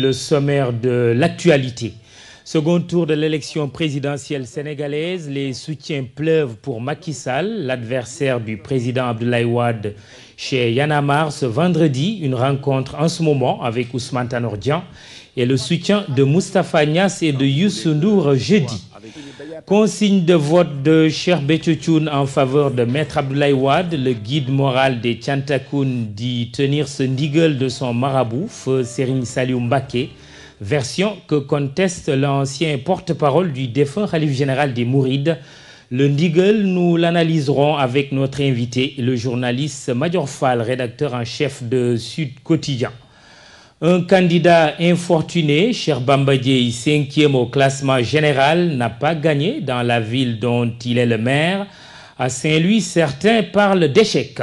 le sommaire de l'actualité. Second tour de l'élection présidentielle sénégalaise, les soutiens pleuvent pour Macky Sall, l'adversaire du président Abdoulaye Wade chez Y'en a marre ce vendredi. Une rencontre en ce moment avec Ousmane Tanor Dieng et le soutien de Moustapha Niasse et de Youssou Ndour jeudi. Consigne de vote de Cheikh Béthio Thioune en faveur de Maître Abdoulaye Wade, le guide moral des Thiantakoun dit tenir ce ndigal de son marabout, feu Serigne Saliou Mbacké, version que conteste l'ancien porte-parole du défunt khalife général des Mourides. Le ndigal, nous l'analyserons avec notre invité, le journaliste Madior Fall, rédacteur en chef de Sud Quotidien. Un candidat infortuné, Cheikh Bamba Dièye, 5e au classement général, n'a pas gagné dans la ville dont il est le maire. À Saint-Louis, certains parlent d'échec.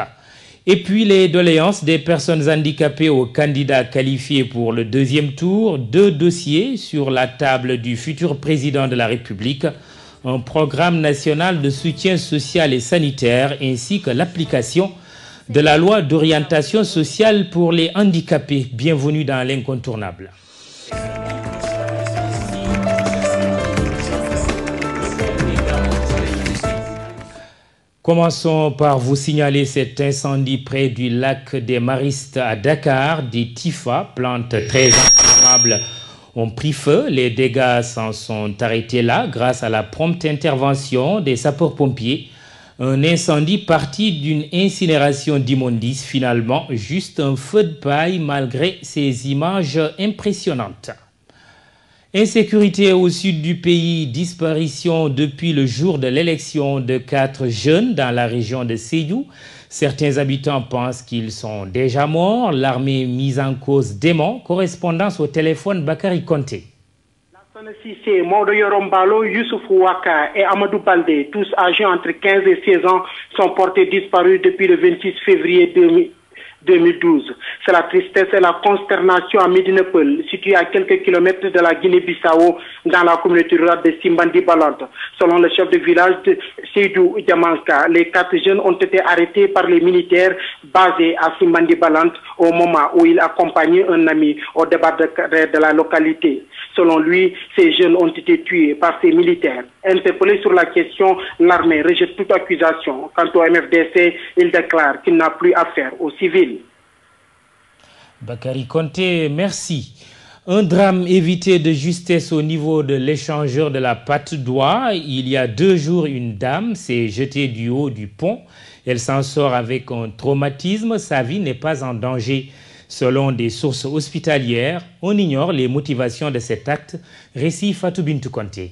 Et puis les doléances des personnes handicapées aux candidats qualifiés pour le deuxième tour. 2 dossiers sur la table du futur président de la République. Un programme national de soutien social et sanitaire ainsi que l'application de la loi d'orientation sociale pour les handicapés. Bienvenue dans l'incontournable. Commençons par vous signaler cet incendie près du lac des Maristes à Dakar. Des TIFA, plantes très inflammables, ont pris feu. Les dégâts s'en sont arrêtés là grâce à la prompte intervention des sapeurs-pompiers. Un incendie parti d'une incinération d'immondices, finalement juste un feu de paille malgré ces images impressionnantes. Insécurité au sud du pays, disparition depuis le jour de l'élection de 4 jeunes dans la région de Sédhiou. Certains habitants pensent qu'ils sont déjà morts. L'armée mise en cause dément. Correspondance au téléphone Bakary Konté. Cissé, Maodo Yorombalo, Youssouf Ouaka et Amadou Baldé, tous âgés entre 15 et 16 ans, sont portés disparus depuis le 26 février 2012. C'est la tristesse et la consternation à Médinepol, située à quelques kilomètres de la Guinée-Bissau, dans la communauté rurale de Simbandi Balante. Selon le chef de village de Seydou Diamanka, les 4 jeunes ont été arrêtés par les militaires basés à Simbandi Balante au moment où ils accompagnaient un ami au débat de la localité. Selon lui, ces jeunes ont été tués par ces militaires. Interpellé sur la question, l'armée rejette toute accusation. Quant au MFDC, il déclare qu'il n'a plus affaire aux civils. Bakary Konté, merci. Un drame évité de justesse au niveau de l'échangeur de la Patte d'Oie. Il y a 2 jours, une dame s'est jetée du haut du pont. Elle s'en sort avec un traumatisme. Sa vie n'est pas en danger. Selon des sources hospitalières, on ignore les motivations de cet acte. Récit Fatou Bintou Konté.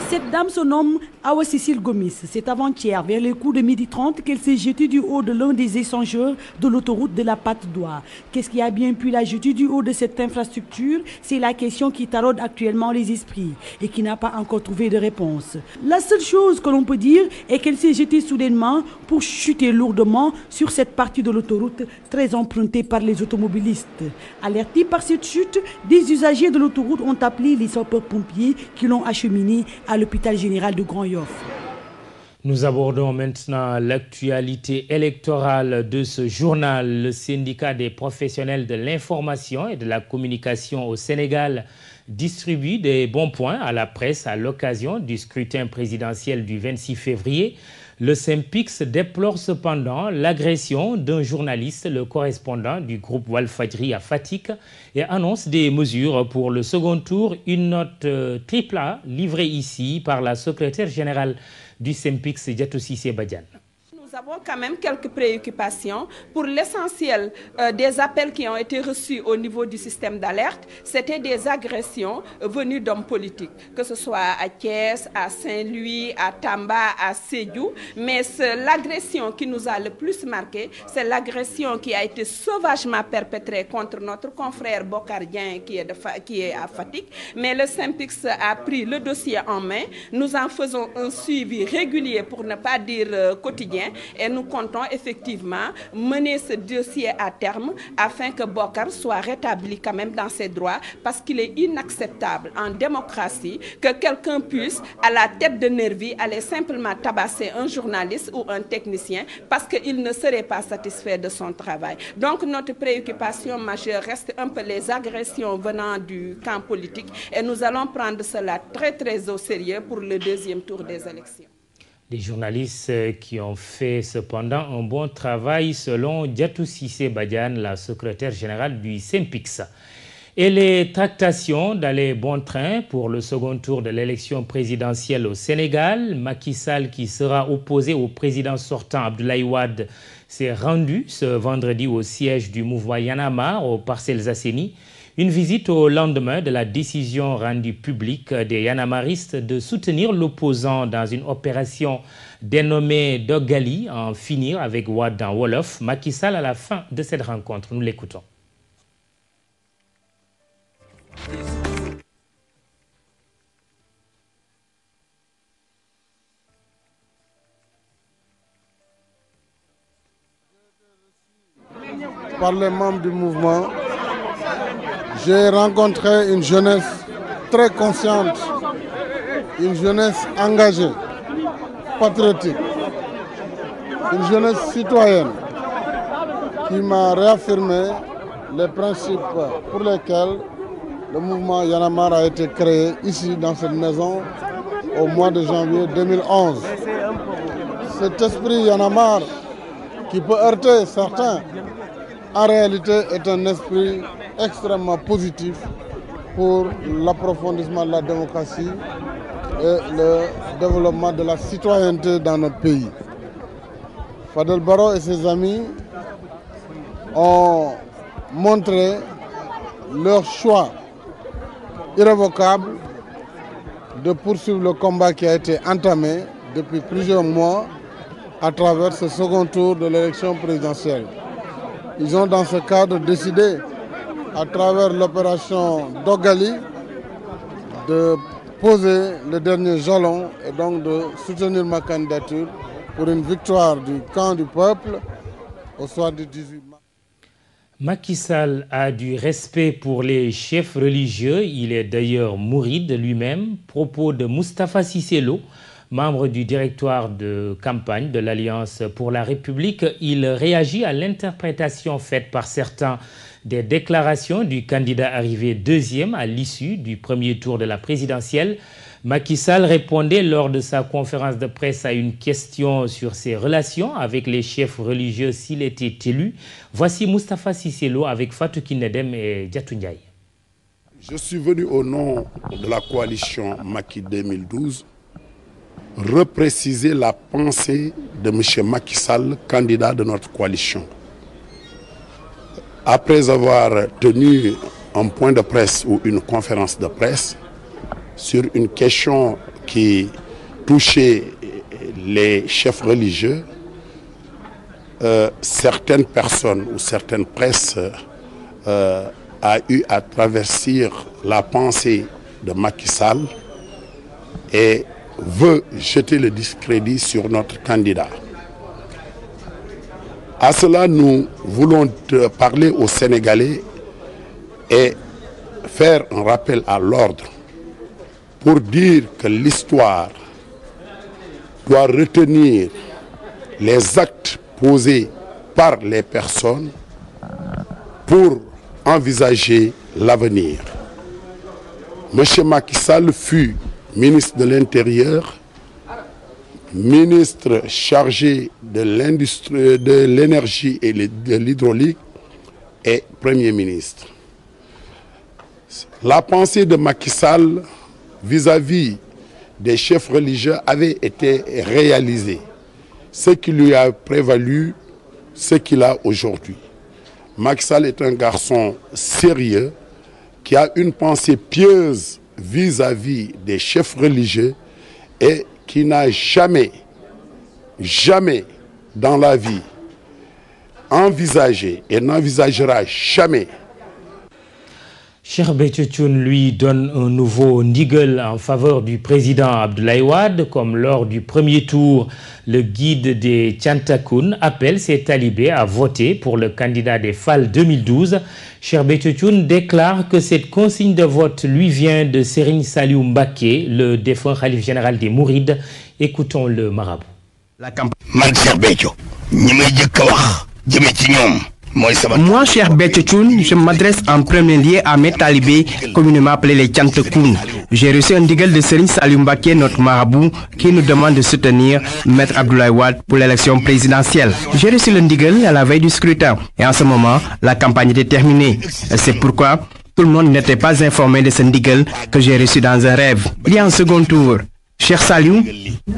Cette dame se nomme Awa Cécile Gomis. C'est avant-hier, vers les coups de 12h30, qu'elle s'est jetée du haut de l'un des échangeurs de l'autoroute de la Patte d'Oie. Qu'est-ce qui a bien pu la jeter du haut de cette infrastructure? C'est la question qui taraude actuellement les esprits et qui n'a pas encore trouvé de réponse. La seule chose que l'on peut dire est qu'elle s'est jetée soudainement pour chuter lourdement sur cette partie de l'autoroute très empruntée par les automobilistes. Alertés par cette chute, des usagers de l'autoroute ont appelé les sapeurs-pompiers qui l'ont acheminée à l'hôpital général de Grand-Yoff. Nous abordons maintenant l'actualité électorale de ce journal. Le syndicat des professionnels de l'information et de la communication au Sénégal distribue des bons points à la presse à l'occasion du scrutin présidentiel du 26 février. Le SYNPICS déplore cependant l'agression d'un journaliste, le correspondant du groupe Walfadjri à Fatick, et annonce des mesures pour le second tour. Une note triple A livrée ici par la secrétaire générale du SYNPICS, Diatou Cissé Badiane. Nous avons quand même quelques préoccupations. Pour l'essentiel des appels qui ont été reçus au niveau du système d'alerte, c'était des agressions venues d'hommes politiques, que ce soit à Thiès, à Saint-Louis, à Tamba, à Sédhiou. Mais l'agression qui nous a le plus marqué, c'est l'agression qui a été sauvagement perpétrée contre notre confrère Bokardien qui est à Fatick. Mais le SYNPICS a pris le dossier en main. Nous en faisons un suivi régulier, pour ne pas dire quotidien. et nous comptons effectivement mener ce dossier à terme afin que Bokar soit rétabli quand même dans ses droits, parce qu'il est inacceptable en démocratie que quelqu'un puisse, à la tête de nervi, aller simplement tabasser un journaliste ou un technicien parce qu'il ne serait pas satisfait de son travail. Donc notre préoccupation majeure reste un peu les agressions venant du camp politique et nous allons prendre cela très au sérieux pour le deuxième tour des élections. Les journalistes qui ont fait cependant un bon travail selon Diatou Cissé Badiane, la secrétaire générale du SYNPICS. Et les tractations d'aller bon train pour le second tour de l'élection présidentielle au Sénégal. Macky Sall, qui sera opposé au président sortant Abdoulaye Wade, s'est rendu ce vendredi au siège du mouvement Y en a marre aux Parcelles Assainies. Une visite au lendemain de la décision rendue publique des yanamaristes de soutenir l'opposant dans une opération dénommée Dogali, en finir avec Wade dans Wolof. Macky Sall à la fin de cette rencontre. Nous l'écoutons. Par les membres du mouvement, j'ai rencontré une jeunesse très consciente, une jeunesse engagée, patriotique, une jeunesse citoyenne qui m'a réaffirmé les principes pour lesquels le mouvement Y en a marre a été créé ici dans cette maison au mois de janvier 2011. Cet esprit Y en a marre qui peut heurter certains, en réalité est un esprit extrêmement positif pour l'approfondissement de la démocratie et le développement de la citoyenneté dans notre pays. Fadel Barro et ses amis ont montré leur choix irrévocable de poursuivre le combat qui a été entamé depuis plusieurs mois à travers ce second tour de l'élection présidentielle. Ils ont dans ce cadre décidé, à travers l'opération Dogali, de poser le dernier jalon et donc de soutenir ma candidature pour une victoire du camp du peuple au soir du 18 mars. Macky Sall a du respect pour les chefs religieux. Il est d'ailleurs mouride lui-même. Propos de Moustapha Cissé Lo, membre du directoire de campagne de l'Alliance pour la République. Il réagit à l'interprétation faite par certains des déclarations du candidat arrivé deuxième à l'issue du premier tour de la présidentielle. Macky Sall répondait lors de sa conférence de presse à une question sur ses relations avec les chefs religieux s'il était élu. Voici Moustapha Cissé Lo avec Fatou Kinedem et Diatou Ndiaye. Je suis venu au nom de la coalition Macky 2012 repréciser la pensée de M. Macky Sall, candidat de notre coalition. Après avoir tenu un point de presse ou une conférence de presse sur une question qui touchait les chefs religieux, certaines personnes ou certaines presses a eu à traverser la pensée de Macky Sall et veut jeter le discrédit sur notre candidat. À cela, nous voulons parler aux Sénégalais et faire un rappel à l'ordre pour dire que l'histoire doit retenir les actes posés par les personnes pour envisager l'avenir. M. Macky Sall fut ministre de l'Intérieur, ministre chargé de l'industrie, de l'énergie et de l'hydraulique et Premier ministre. La pensée de Macky Sall vis-à-vis des chefs religieux avait été réalisée, ce qui lui a prévalu ce qu'il a aujourd'hui. Macky Sall est un garçon sérieux qui a une pensée pieuse vis-à-vis des chefs religieux et qui n'a jamais dans la vie envisagé et n'envisagera jamais. Cheikh Béthio Thioune lui donne un nouveau ndigal en faveur du président Abdoulaye Wade. Comme lors du premier tour, le guide des Thiantakoun appelle ses talibés à voter pour le candidat des FAL 2012. Cheikh Béthio Thioune déclare que cette consigne de vote lui vient de Serigne Saliou Mbacké, le défunt khalife général des Mourides. Écoutons le marabout. Moi, Cheikh Béthio Thioune, je m'adresse en premier lieu à mes talibés, communément appelés les Thiantakoun. J'ai reçu un ndigal de Serigne Saliou Mbacké, notre marabout, qui nous demande de soutenir Maître Abdoulaye Wade pour l'élection présidentielle. J'ai reçu le ndigal à la veille du scrutin et en ce moment, la campagne était terminée. C'est pourquoi tout le monde n'était pas informé de ce ndigal que j'ai reçu dans un rêve. Il y a un second tour. Cheikh Saliou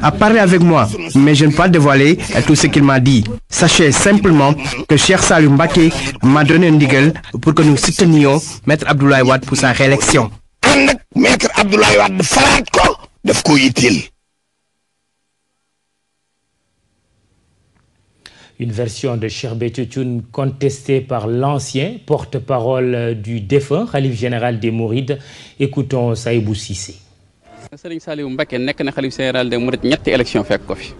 a parlé avec moi, mais je ne peux pas dévoiler tout ce qu'il m'a dit. Sachez simplement que Cheikh Saliou Mbacké m'a donné un ndigal pour que nous soutenions Maître Abdoulaye Wade pour sa réélection. Une version de Cheikh Béthio Thioune contestée par l'ancien porte-parole du défunt khalife général des Mourides. Écoutons Saïbou Cissé. Serigne Saliou Mbacké nekk na khalife général des Mourides ñetti élection fekk ko fi.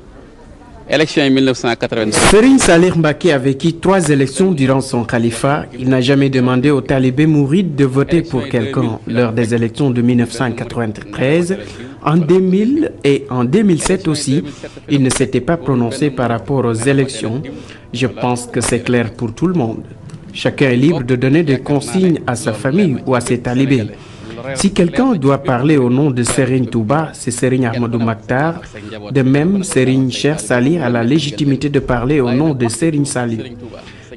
Élection en 1980. Serigne Saliou Mbacké a vécu 3 élections durant son califat. Il n'a jamais demandé aux talibés mourides de voter pour quelqu'un lors des élections de 1993. En 2000 et en 2007 aussi, il ne s'était pas prononcé par rapport aux élections. Je pense que c'est clair pour tout le monde. Chacun est libre de donner des consignes à sa famille ou à ses talibés. Si quelqu'un doit parler au nom de Serigne Touba, c'est Serigne Ahmadou Makhtar. De même, Serigne Cheikh Sali a la légitimité de parler au nom de Serigne Sali.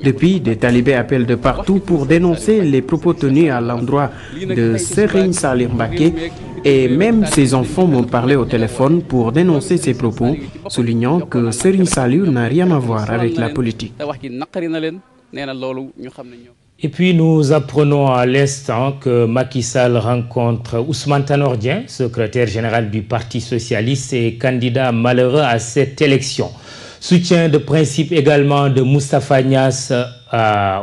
Depuis, des talibés appellent de partout pour dénoncer les propos tenus à l'endroit de Serigne Saliou Mbacké. Et même ses enfants m'ont parlé au téléphone pour dénoncer ces propos, soulignant que Serigne Saliou n'a rien à voir avec la politique. Et puis nous apprenons à l'instant que Macky Sall rencontre Ousmane Tanor Dieng, secrétaire général du Parti socialiste et candidat malheureux à cette élection. Soutien de principe également de Moustapha Niasse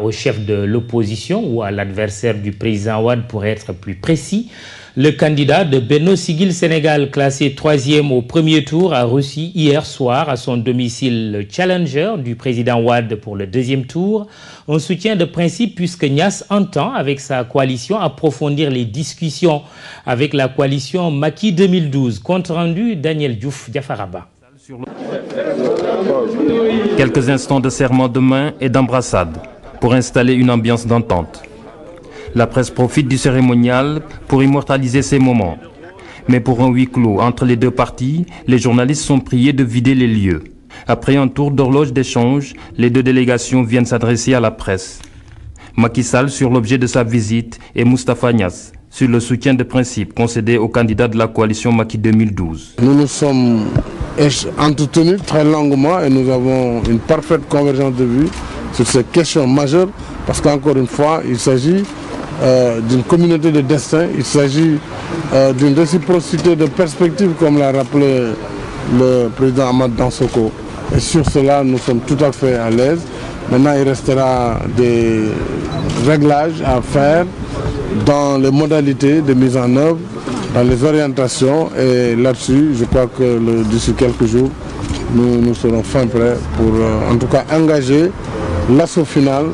au chef de l'opposition ou à l'adversaire du président Wade pour être plus précis. Le candidat de Benno Siggil Sénégal, classé 3e au premier tour, a reçu hier soir à son domicile le challenger du président Wade pour le 2e tour. Un soutien de principe puisque Niasse entend, avec sa coalition, approfondir les discussions avec la coalition Macky 2012. Compte rendu, Daniel Diouf, Diafaraba. Quelques instants de serment de main et d'embrassade pour installer une ambiance d'entente. La presse profite du cérémonial pour immortaliser ces moments. Mais pour un huis clos entre les deux parties, les journalistes sont priés de vider les lieux. Après un tour d'horloge d'échange, les deux délégations viennent s'adresser à la presse. Macky Sall sur l'objet de sa visite et Moustapha Niasse sur le soutien de principe concédé au candidat de la coalition Macky 2012. Nous nous sommes entretenus très longuement et nous avons une parfaite convergence de vues sur ces questions majeures parce qu'encore une fois, il s'agit d'une communauté de destin, il s'agit d'une réciprocité de perspectives comme l'a rappelé le président Ahmad Dansoko. Et sur cela, nous sommes tout à fait à l'aise. Maintenant, il restera des réglages à faire dans les modalités de mise en œuvre, dans les orientations. Et là-dessus, je crois que d'ici quelques jours, nous serons fin prêts pour en tout cas engager l'assaut final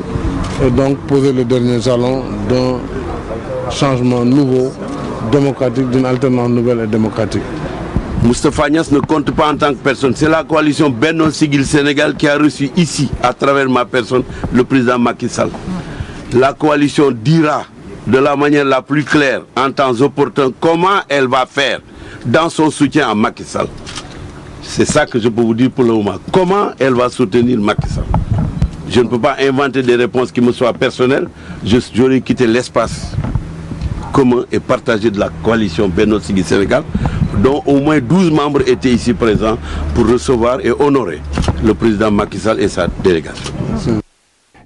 et donc poser le dernier jalon d'un changement nouveau, démocratique, d'une alternance nouvelle et démocratique. Moustapha Niasse ne compte pas en tant que personne. C'est la coalition Benno Siggil Sénégal qui a reçu ici, à travers ma personne, le président Macky Sall. La coalition dira de la manière la plus claire, en temps opportun, comment elle va faire dans son soutien à Macky Sall. C'est ça que je peux vous dire pour le moment. Comment elle va soutenir Macky Sall. Je ne peux pas inventer des réponses qui me soient personnelles. J'aurais quitté l'espace commun et partagé de la coalition Benno Siggil Sénégal, dont au moins 12 membres étaient ici présents pour recevoir et honorer le président Macky Sall et sa délégation.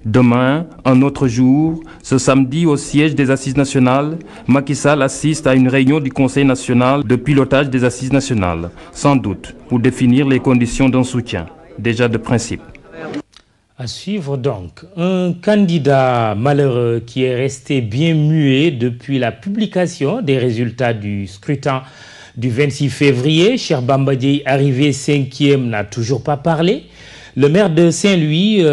Demain, un autre jour, ce samedi au siège des Assises nationales, Macky Sall assiste à une réunion du Conseil national de pilotage des Assises nationales, sans doute pour définir les conditions d'un soutien, déjà de principe. À suivre donc, un candidat malheureux qui est resté bien muet depuis la publication des résultats du scrutin du 26 février. Cheikh Bamba Dièye, arrivé 5e, n'a toujours pas parlé. Le maire de Saint-Louis,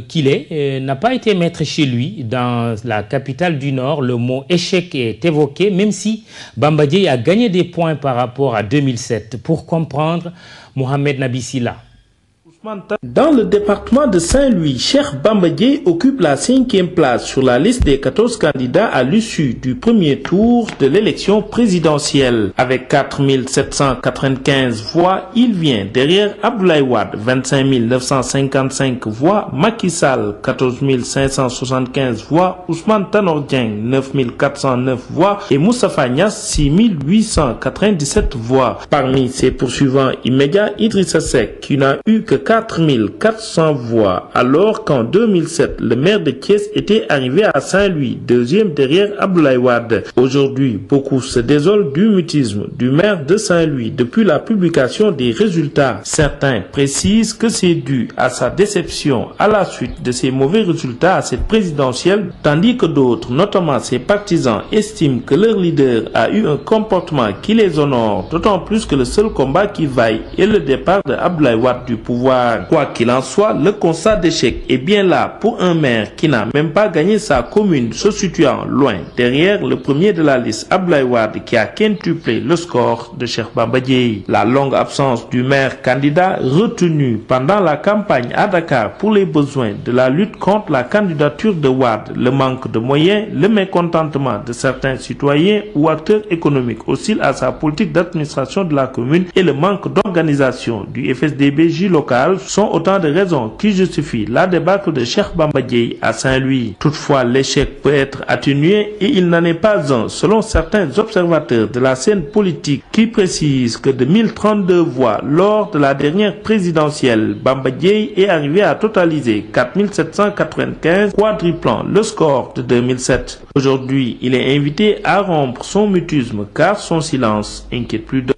qu'il est, n'a pas été maître chez lui. Dans la capitale du Nord, le mot échec est évoqué, même si Bamba Dièye a gagné des points par rapport à 2007. Pour comprendre, Mohamed Nabissila. Dans le département de Saint-Louis, Cheikh Bamba Dièye occupe la 5e place sur la liste des 14 candidats à l'issue du premier tour de l'élection présidentielle. Avec 4 795 voix, il vient derrière Abdoulaye Wade, 25 955 voix, Macky Sall, 14 575 voix, Ousmane Tanor Dieng, 9 409 voix et Moustapha Niasse, 6 897 voix. Parmi ses poursuivants immédiats, Idrissa Seck, qui n'a eu que 4 400 voix, alors qu'en 2007, le maire de Thiès était arrivé à Saint-Louis, 2e derrière Abdoulaye Wade. Aujourd'hui, beaucoup se désolent du mutisme du maire de Saint-Louis depuis la publication des résultats. Certains précisent que c'est dû à sa déception à la suite de ses mauvais résultats à cette présidentielle, tandis que d'autres, notamment ses partisans, estiment que leur leader a eu un comportement qui les honore, d'autant plus que le seul combat qui vaille est le départ de Abdoulaye Wade du pouvoir. Quoi qu'il en soit, le constat d'échec est bien là pour un maire qui n'a même pas gagné sa commune, se situant loin derrière le premier de la liste, Abdoulaye Wade, qui a quintuplé le score de Cheikh Bamba Dièye. La longue absence du maire candidat retenu pendant la campagne à Dakar pour les besoins de la lutte contre la candidature de Wade, le manque de moyens, le mécontentement de certains citoyens ou acteurs économiques hostiles à sa politique d'administration de la commune et le manque d'organisation du FSDBJ local sont autant de raisons qui justifient la débâcle de Cheikh Bamba Dièye à Saint-Louis. Toutefois, l'échec peut être atténué et il n'en est pas un, selon certains observateurs de la scène politique qui précisent que de 1032 voix lors de la dernière présidentielle, Bamba Dièye est arrivé à totaliser 4 795, quadruplant le score de 2007. Aujourd'hui, il est invité à rompre son mutisme car son silence inquiète plus de...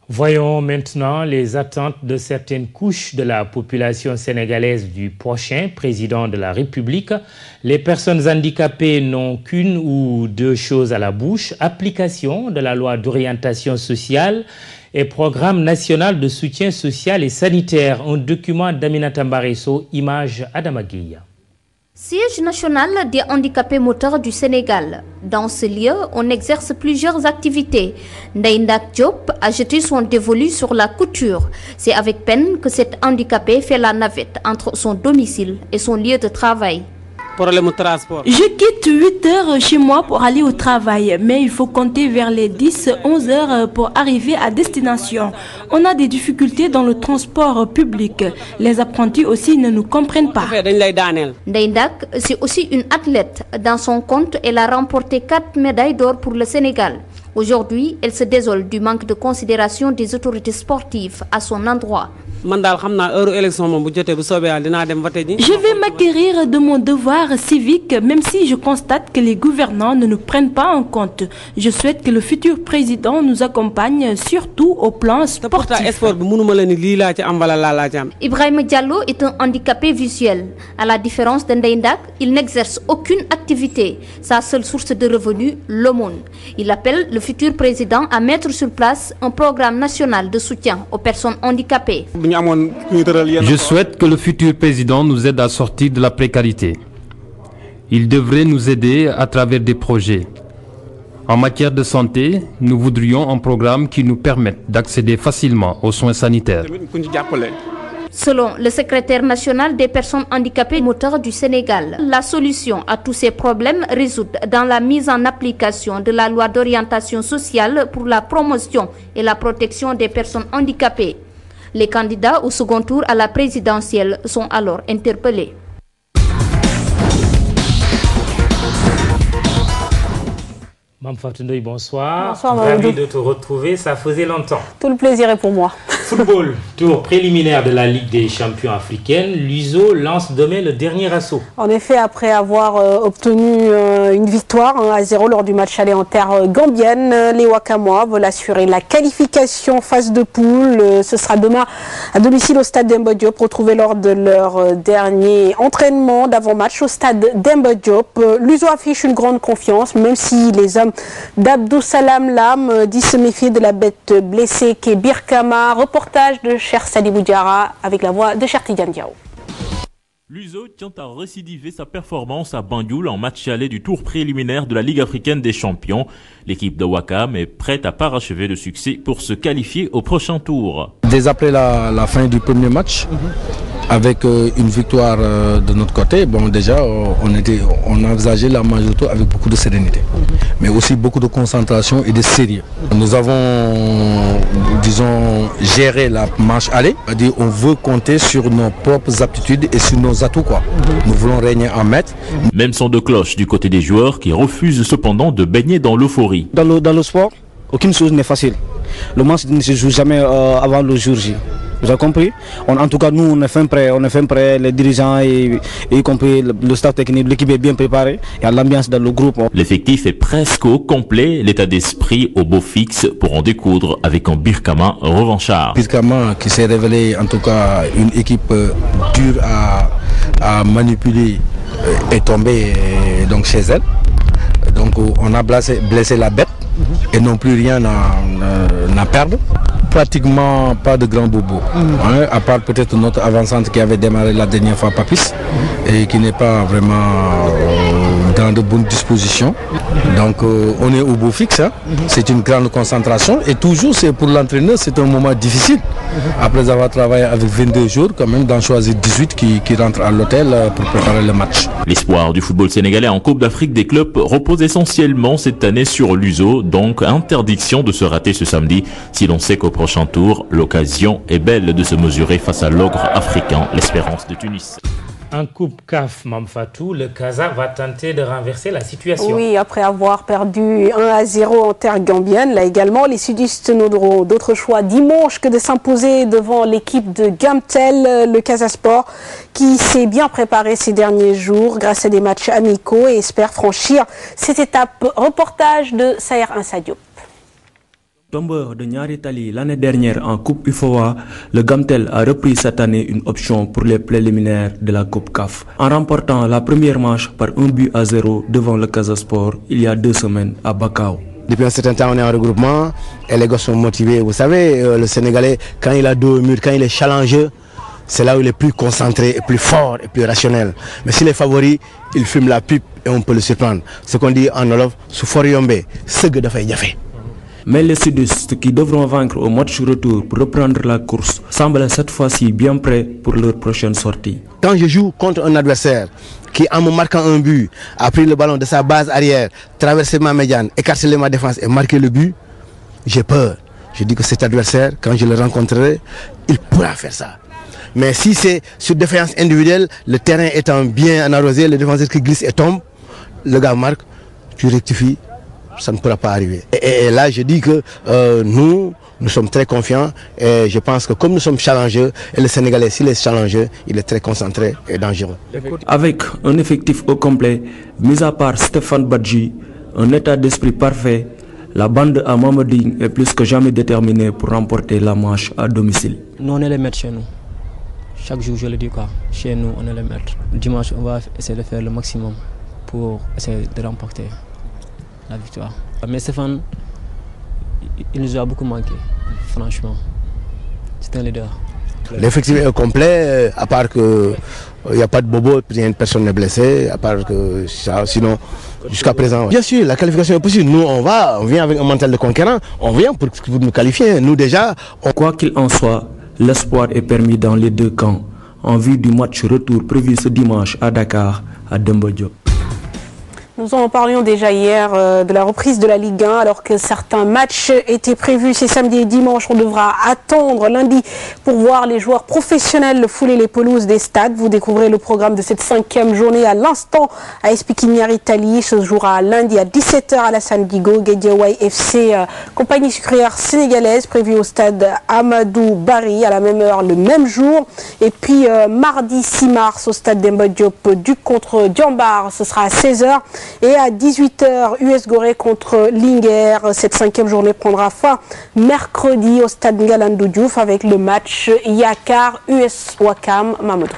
Voyons maintenant les attentes de certaines couches de la population sénégalaise du prochain président de la République. Les personnes handicapées n'ont qu'une ou deux choses à la bouche: application de la loi d'orientation sociale et programme national de soutien social et sanitaire. Un document d'Aminata Mbaresso, image Adama Gueye. Siège national des handicapés moteurs du Sénégal. Dans ce lieu, on exerce plusieurs activités. Ndaïndak Diop a jeté son dévolu sur la couture. C'est avec peine que cet handicapé fait la navette entre son domicile et son lieu de travail. Je quitte 8 heures chez moi pour aller au travail, mais il faut compter vers les 10-11 heures pour arriver à destination. On a des difficultés dans le transport public. Les apprentis aussi ne nous comprennent pas. Ndaïndak, c'est aussi une athlète. Dans son compte, elle a remporté 4 médailles d'or pour le Sénégal. Aujourd'hui, elle se désole du manque de considération des autorités sportives à son endroit. Je vais m'acquérir de mon devoir civique, même si je constate que les gouvernants ne nous prennent pas en compte. Je souhaite que le futur président nous accompagne, surtout au plan sportif. Ibrahim Diallo est un handicapé visuel. À la différence de Ndaïndak, il n'exerce aucune activité. Sa seule source de revenus, l'aumône. Il appelle le futur président à mettre sur place un programme national de soutien aux personnes handicapées. Je souhaite que le futur président nous aide à sortir de la précarité. Il devrait nous aider à travers des projets. En matière de santé, nous voudrions un programme qui nous permette d'accéder facilement aux soins sanitaires. Selon le secrétaire national des personnes handicapées moteurs du Sénégal, la solution à tous ces problèmes réside dans la mise en application de la loi d'orientation sociale pour la promotion et la protection des personnes handicapées. Les candidats au second tour à la présidentielle sont alors interpellés. Mme Fatou Ndoye, bonsoir. Bonsoir, Ravi de te retrouver, ça faisait longtemps. Tout le plaisir est pour moi. Football, tour préliminaire de la Ligue des champions africaine. L'USO lance demain le dernier assaut. En effet, après avoir obtenu une victoire 1-0 lors du match aller en terre gambienne, les Wakamois veulent assurer la qualification phase de poule. Ce sera demain à domicile au stade Demba Diop, retrouvés lors de leur dernier entraînement d'avant-match au stade Demba Diop. L'USO affiche une grande confiance, même si les hommes d'Abdou Salam Lam disent se méfier de la bête blessée qu'est Birkama. Reportage de Cher Sadibou Diarra avec la voix de Cher Tidiane Diao. L'USO tient à récidiver sa performance à Banjul en match aller du tour préliminaire de la Ligue africaine des champions. L'équipe de Ouakam est prête à parachever le succès pour se qualifier au prochain tour. Dès après la fin du premier match, avec une victoire de notre côté, bon déjà on envisageait la majorité avec beaucoup de sérénité, mais aussi beaucoup de concentration et de sérieux. Nous avons, disons, géré la marche aller, c'est-à-dire on veut compter sur nos propres aptitudes et sur nos atouts quoi. Nous voulons régner en maître. Même son de cloche du côté des joueurs qui refusent cependant de baigner dans l'euphorie. Dans le sport, aucune chose n'est facile. Le match ne se joue jamais avant le jour J. Vous avez compris? En tout cas, nous, on est fin prêt, les dirigeants, y compris le staff technique, l'équipe est bien préparée. Il y a l'ambiance dans le groupe. L'effectif est presque au complet, l'état d'esprit au beau fixe pour en découdre avec un Birkama revanchard. Birkama qui s'est révélé en tout cas une équipe dure à manipuler est tombée donc chez elle. Donc on a blessé la bête et non plus rien à perdre. Pratiquement pas de grands bobos, à part peut-être notre avançante qui avait démarré la dernière fois, Papis, et qui n'est pas vraiment dans de bonnes dispositions. Donc on est au beau fixe, c'est une grande concentration et toujours c'est pour l'entraîneur c'est un moment difficile. Après avoir travaillé avec 22 jours, quand même d'en choisir 18 qui rentrent à l'hôtel pour préparer le match. L'espoir du football sénégalais en Coupe d'Afrique des clubs repose essentiellement cette année sur l'USO, donc interdiction de se rater ce samedi si l'on sait qu'au prochain tour, l'occasion est belle de se mesurer face à l'ogre africain, l'Espérance de Tunis. En Coupe CAF, Mamfatou, le Casa va tenter de renverser la situation. Oui, après avoir perdu 1-0 en terre gambienne, là également, les sudistes n'auront d'autre choix dimanche que de s'imposer devant l'équipe de Gamtel, le Casa Sport, qui s'est bien préparé ces derniers jours grâce à des matchs amicaux et espère franchir cette étape. Reportage de Saher Insadio. Tombeur de Nyari Tali l'année dernière en Coupe UFOA, le Gamtel a repris cette année une option pour les préliminaires de la Coupe CAF. En remportant la première manche par 1-0 devant le Casa Sport il y a 2 semaines à Bakau. Depuis un certain temps, on est en regroupement et les gars sont motivés. Vous savez, le Sénégalais, quand il a dos au mur, quand il est challengeux, c'est là où il est plus concentré, et plus fort et plus rationnel. Mais s'il est favori, il fume la pipe et on peut le surprendre. Ce qu'on dit en Wolof, Soufori Yombe, ce que fait Yafé. Mais les sudistes qui devront vaincre au match retour pour reprendre la course semblent cette fois-ci bien prêts pour leur prochaine sortie. Quand je joue contre un adversaire qui, en me marquant un but, a pris le ballon de sa base arrière, traversé ma médiane, écartelé ma défense et marqué le but, j'ai peur. Je dis que cet adversaire, quand je le rencontrerai, il pourra faire ça. Mais si c'est sur défaillance individuelle, le terrain étant bien arrosé, le défenseur qui glisse et tombe, le gars marque, tu rectifies. Ça ne pourra pas arriver. Et là, je dis que nous sommes très confiants et je pense que comme nous sommes challengeux, et le Sénégalais, s'il est challengeux, il est très concentré et dangereux. Avec un effectif au complet, mis à part Stéphane Badji, un état d'esprit parfait, la bande à Mamadine est plus que jamais déterminée pour remporter la manche à domicile. Nous, on est les maîtres chez nous. Chaque jour, je le dis quoi. Chez nous, on est les maîtres. Dimanche, on va essayer de faire le maximum pour essayer de remporter la victoire. Mais Stéphane, il nous a beaucoup manqué, franchement. C'est un leader. L'effectif est complet, à part qu'il n'y a pas de bobo, personne n'est blessé, à part que ça, sinon, jusqu'à présent. Bien sûr, la qualification est possible. Nous, on vient avec un mental de conquérant, on vient pour nous qualifier. Nous déjà. Quoi qu'il en soit, l'espoir est permis dans les deux camps, en vue du match retour prévu ce dimanche à Dakar, à Demba Diop. Nous en parlions déjà hier de la reprise de la Ligue 1, alors que certains matchs étaient prévus ces samedi et dimanche. On devra attendre lundi pour voir les joueurs professionnels fouler les pelouses des stades. Vous découvrez le programme de cette 5e journée à l'instant à Espiquignari Italie. Ce se jouera lundi à 17h à la San Diego. Guédiawaye FC, compagnie sucrière sénégalaise, prévue au stade Amadou Barry à la même heure le même jour. Et puis mardi 6 mars au stade Demba Diop, Duc contre Diambar, ce sera à 16h. Et à 18h, US Gorée contre Linguère. Cette 5e journée prendra fin mercredi au stade Ngalandou Diouf avec le match Yakar US Ouakam Mamadou.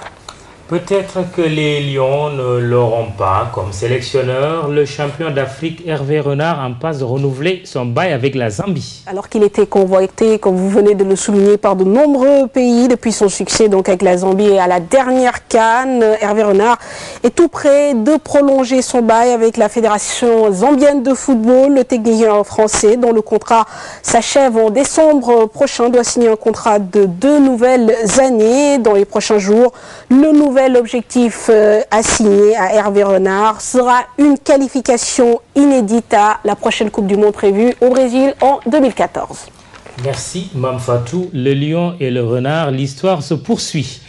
Peut-être que les Lions ne l'auront pas comme sélectionneur. Le champion d'Afrique Hervé Renard en passe de renouveler son bail avec la Zambie. Alors qu'il était convoité, comme vous venez de le souligner, par de nombreux pays depuis son succès donc avec la Zambie et à la dernière CAN, Hervé Renard est tout près de prolonger son bail avec la Fédération zambienne de football. Le technicien français, dont le contrat s'achève en décembre prochain, doit signer un contrat de 2 nouvelles années. Dans les prochains jours, le nouvel objectif assigné à Hervé Renard sera une qualification inédite à la prochaine Coupe du Monde prévue au Brésil en 2014. Merci Mam Fatou. Le lion et le renard, l'histoire se poursuit.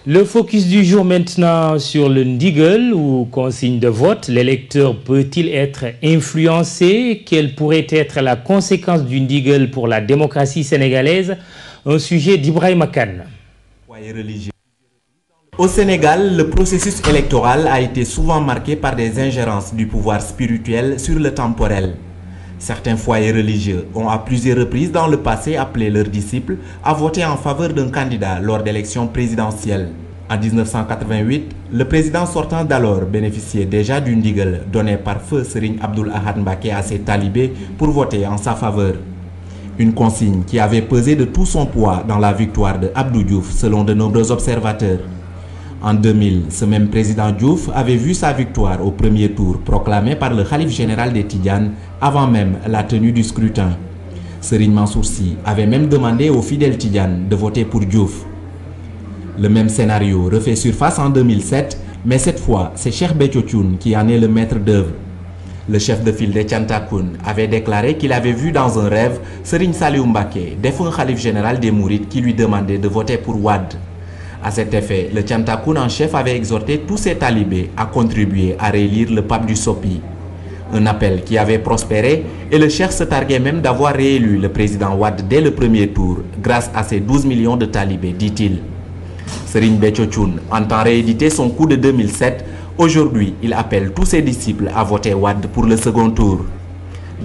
Le focus du jour maintenant sur le Ndigal ou consigne de vote. L'électeur peut-il être influencé? Quelle pourrait être la conséquence du Ndigal pour la démocratie sénégalaise? Un sujet d'Ibrahim Khan. Au Sénégal, le processus électoral a été souvent marqué par des ingérences du pouvoir spirituel sur le temporel. Certains foyers religieux ont à plusieurs reprises dans le passé appelé leurs disciples à voter en faveur d'un candidat lors d'élections présidentielles. En 1988, le président sortant d'alors bénéficiait déjà du ndigal donné par feu Serigne Abdoul Ahad Mbacké à ses talibés pour voter en sa faveur. Une consigne qui avait pesé de tout son poids dans la victoire de Abdou Diouf selon de nombreux observateurs. En 2000, ce même président Diouf avait vu sa victoire au premier tour proclamée par le Khalife général des Tidjanes avant même la tenue du scrutin. Serigne Mansour Sy avait même demandé aux fidèles Tidjanes de voter pour Diouf. Le même scénario refait surface en 2007, mais cette fois, c'est Cheikh Béthio Thioune qui en est le maître d'œuvre. Le chef de file de Thiantakoun avait déclaré qu'il avait vu dans un rêve Serigne Saliou Mbacké, défunt Khalife général des Mourides, qui lui demandait de voter pour Wade. À cet effet, le Thiantakoun en chef avait exhorté tous ses talibés à contribuer à réélire le pape du Sopi. Un appel qui avait prospéré et le cheikh se targuait même d'avoir réélu le président Wade dès le premier tour grâce à ses 12 millions de talibés, dit-il. Serigne Béthio Thioune entend rééditer son coup de 2007. Aujourd'hui, il appelle tous ses disciples à voter Wade pour le second tour.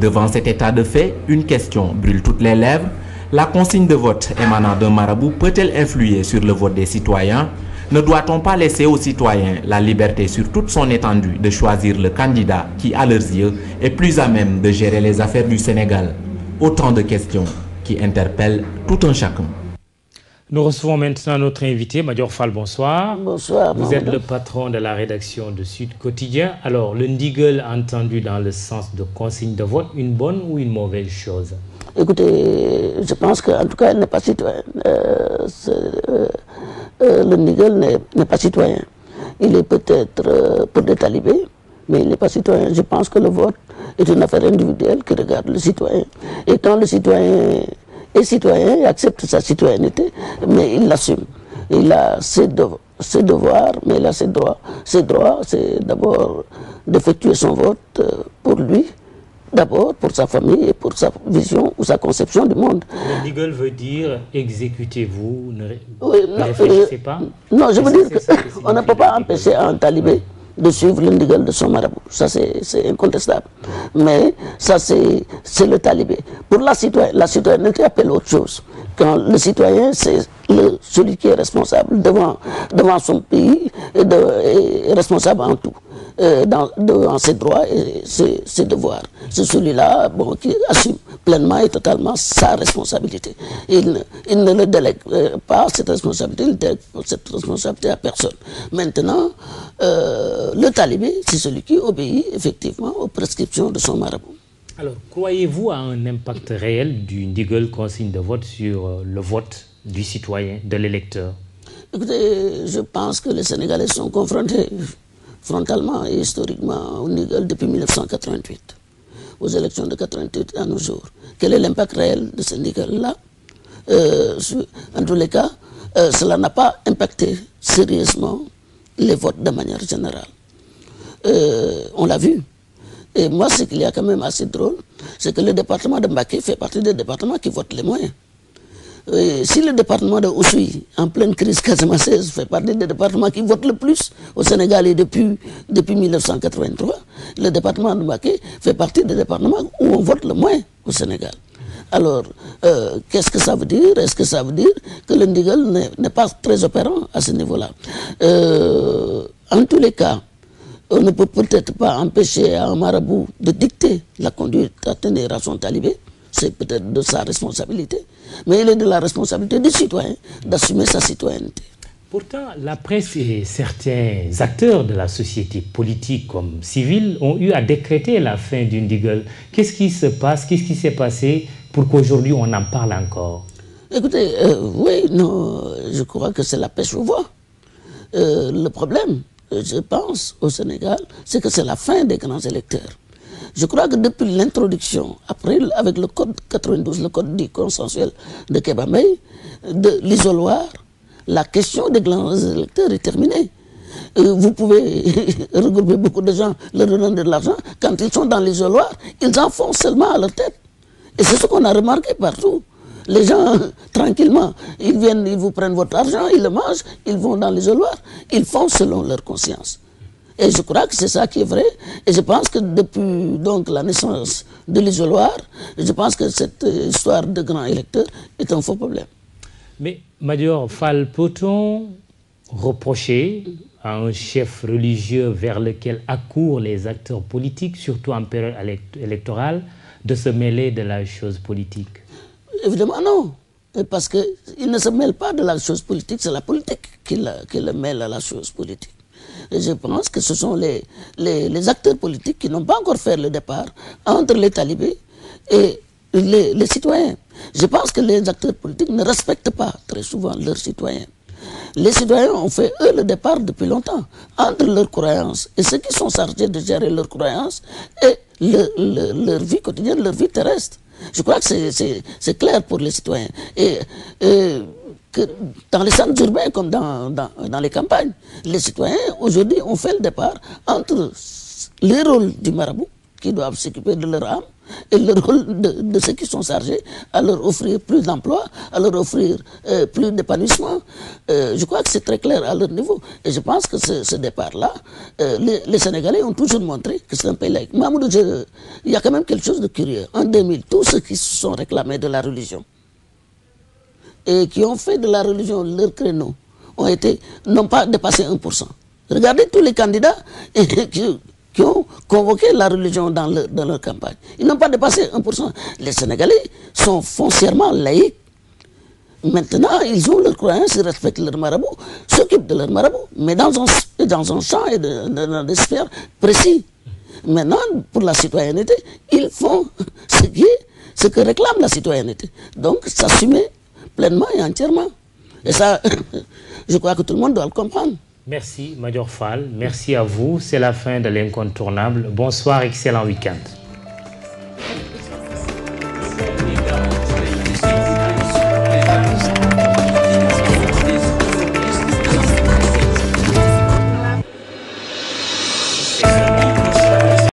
Devant cet état de fait, une question brûle toutes les lèvres. La consigne de vote émanant d'un marabout peut-elle influer sur le vote des citoyens? Ne doit-on pas laisser aux citoyens la liberté sur toute son étendue de choisir le candidat qui, à leurs yeux, est plus à même de gérer les affaires du Sénégal? Autant de questions qui interpellent tout un chacun. Nous recevons maintenant notre invité, Madior Fall, bonsoir. Bonsoir. Vous êtes le patron de la rédaction de Sud Quotidien. Alors, le ndigal entendu dans le sens de consigne de vote, une bonne ou une mauvaise chose? Écoutez, je pense qu'en tout cas, elle n'est pas citoyenne. Le ndigal n'est pas citoyen. Il est peut-être pour des talibés, mais il n'est pas citoyen. Je pense que le vote est une affaire individuelle qui regarde le citoyen. Et quand le citoyen est citoyen, il accepte sa citoyenneté, mais il l'assume. Il a ses devoirs, mais il a ses droits. Ses droits, c'est d'abord d'effectuer son vote pour lui, d'abord pour sa famille et pour sa vision ou sa conception du monde. Le ndigal veut dire exécutez-vous, ne réfléchissez pas? Non, je veux dire qu'on ne peut pas empêcher un talibé de suivre le ndigal de son marabout. Ça, c'est incontestable. Mais ça, c'est le talibé. Pour la citoyenneté appelle autre chose. Quand le citoyen, c'est celui qui est responsable devant son pays et est responsable en tout. Devant ses droits et ses devoirs. C'est celui-là qui assume pleinement et totalement sa responsabilité. Il ne le délègue pas cette responsabilité, il ne délègue cette responsabilité à personne. Maintenant, le talibé, c'est celui qui obéit effectivement aux prescriptions de son marabout. Alors, croyez-vous à un impact réel du ndigal consigne de vote sur le vote du citoyen, de l'électeur? Écoutez, je pense que les Sénégalais sont confrontés frontalement et historiquement au Nigal depuis 1988, aux élections de 88 à nos jours. Quel est l'impact réel de ce Nigal-là? En tous les cas, cela n'a pas impacté sérieusement les votes de manière générale. On l'a vu. Et moi, ce qu'il y a quand même assez drôle, c'est que le département de Mbacké fait partie des départements qui votent les moins. Et si le département de Oussouye, en pleine crise casamançaise, fait partie des départements qui votent le plus au Sénégal et depuis 1983, le département de Mbacké fait partie des départements où on vote le moins au Sénégal. Alors, qu'est-ce que ça veut dire? Est-ce que ça veut dire que le Ndigal n'est pas très opérant à ce niveau-là? En tous les cas, on ne peut peut-être pas empêcher un marabout de dicter la conduite à tenir à son talibé. C'est peut-être de sa responsabilité, mais il est de la responsabilité du citoyen d'assumer sa citoyenneté. Pourtant, la presse et certains acteurs de la société politique comme civile ont eu à décréter la fin du Ndigal. Qu'est-ce qui se passe? Qu'est-ce qui s'est passé pour qu'aujourd'hui on en parle encore? Écoutez, oui, non, je crois que c'est la pêche au voix. Le problème, je pense, au Sénégal, c'est que c'est la fin des grands électeurs. Je crois que depuis l'introduction, après, avec le code 92, le code dit consensuel de Kébamey, de l'isoloir, la question des grands électeurs est terminée. Vous pouvez regrouper beaucoup de gens, leur donner de l'argent. Quand ils sont dans l'isoloir, ils en font seulement à leur tête. Et c'est ce qu'on a remarqué partout. Les gens, tranquillement, ils viennent, ils vous prennent votre argent, ils le mangent, ils vont dans l'isoloir, ils font selon leur conscience. Et je crois que c'est ça qui est vrai. Et je pense que depuis donc, la naissance de l'isoloir, je pense que cette histoire de grands électeurs est un faux problème. Mais, Major Fall, peut-on reprocher à un chef religieux vers lequel accourent les acteurs politiques, surtout en période électorale, de se mêler de la chose politique? Évidemment non. Parce qu'il ne se mêle pas de la chose politique, c'est la politique qui le mêle à la chose politique. Et je pense que ce sont les acteurs politiques qui n'ont pas encore fait le départ entre les talibés et les citoyens. Je pense que les acteurs politiques ne respectent pas très souvent leurs citoyens. Les citoyens ont fait, eux, le départ depuis longtemps entre leurs croyances et ceux qui sont chargés de gérer leurs croyances et leur vie quotidienne, leur vie terrestre. Je crois que c'est clair pour les citoyens. Et que dans les centres urbains comme dans les campagnes, les citoyens aujourd'hui ont fait le départ entre les rôles du marabout qui doivent s'occuper de leur âme et le rôle de ceux qui sont chargés à leur offrir plus d'emplois, à leur offrir plus d'épanouissement. Je crois que c'est très clair à leur niveau. Et je pense que ce départ-là, les Sénégalais ont toujours montré que c'est un pays laïque. Mahmoud, il y a quand même quelque chose de curieux. En 2000, tous ceux qui se sont réclamés de la religion et qui ont fait de la religion leur créneau n'ont pas dépassé 1%. Regardez tous les candidats qui ont convoqué la religion dans leur campagne. Ils n'ont pas dépassé 1%. Les Sénégalais sont foncièrement laïcs. Maintenant, ils ont leurs croyances, ils respectent leur marabout, s'occupent de leur marabout, mais dans un champ et dans des sphères précis. Maintenant, pour la citoyenneté, ils font ce que réclame la citoyenneté. Donc, s'assumer pleinement et entièrement. Et ça, je crois que tout le monde doit le comprendre. Merci, Major Fall. Merci à vous. C'est la fin de l'Incontournable. Bonsoir, excellent week-end.